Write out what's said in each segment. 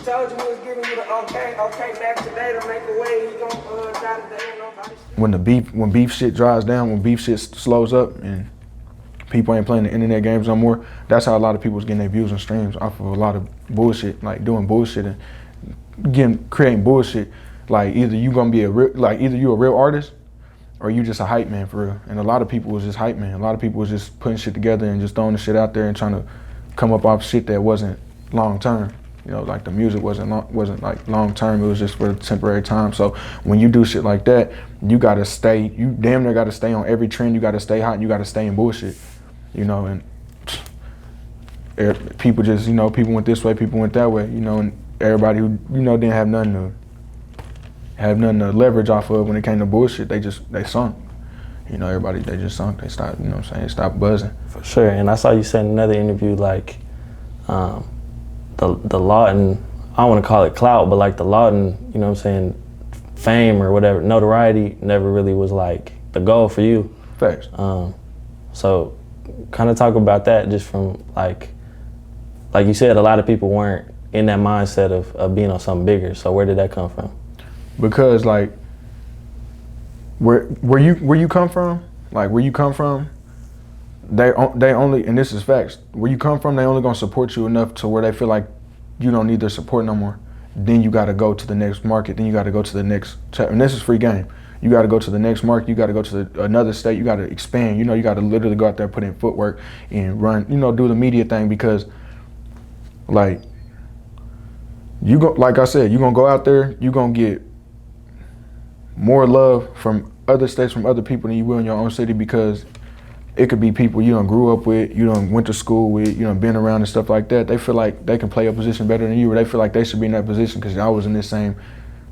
Told you we was giving you the okay back today to make a way. He gon' die today. Nobody. When beef shit dries down, when beef shit slows up, and people ain't playing the internet games no more, that's how a lot of people was getting their views and streams off of a lot of bullshit, like doing bullshit and creating bullshit. Like either you gonna be either you a real artist or you just a hype man for real. And a lot of people was just hype man. A lot of people was just putting shit together and just throwing the shit out there and trying to come up off shit that wasn't long term. You know, like the music wasn't like long term. It was just for a temporary time. So when you do shit like that, you gotta stay. You damn near gotta stay on every trend. You gotta stay hot. And you gotta stay in bullshit. You know, and people just, you know, people went this way, people went that way. You know, and everybody who, you know, didn't have nothing to leverage off of when it came to bullshit. They sunk. You know, everybody, they just sunk. They stopped. You know what I'm saying? They stopped buzzing. For sure. And I saw you said in another interview, like. The Lawton, I don't want to call it clout, but like the Lawton, you know what I'm saying, fame or whatever, notoriety never really was like the goal for you. Facts. So kind of talk about that just from like you said, a lot of people weren't in that mindset of being on something bigger. So where did that come from? Because like where you come from, they only, and this is facts, where you come from, they only gonna support you enough to where they feel like you don't need their support no more. Then you gotta go to the next market, then you gotta go to the next, and this is free game. You gotta go to the next market, you gotta go to another state, you gotta expand, you know, you gotta literally go out there, put in footwork and run, you know, do the media thing, because like, like I said, you're gonna go out there, you're gonna get more love from other states, from other people than you will in your own city, because it could be people you done grew up with, you done went to school with, you done been around and stuff like that. They feel like they can play a position better than you, or they feel like they should be in that position because y'all was in this same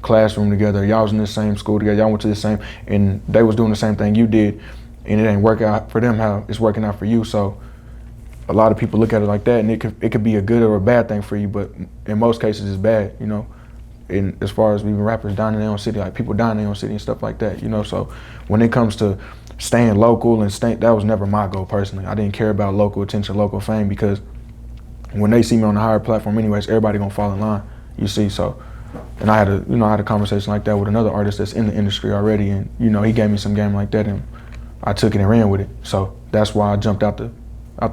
classroom together, y'all was in this same school together, y'all went to the same, and they was doing the same thing you did, and it ain't working out for them how it's working out for you. So a lot of people look at it like that, and it could be a good or a bad thing for you, but in most cases it's bad, you know. And as far as even rappers dying in their own city, like people dying in their own city and stuff like that, you know. So when it comes to staying local and that was never my goal personally. I didn't care about local attention, local fame, because when they see me on a higher platform anyways, everybody gonna fall in line, you see. So, and I had a conversation like that with another artist that's in the industry already, and you know, he gave me some game like that, and I took it and ran with it. So that's why I jumped out the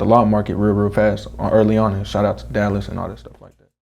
law market real fast early on, and shout out to Dallas and all that stuff like that.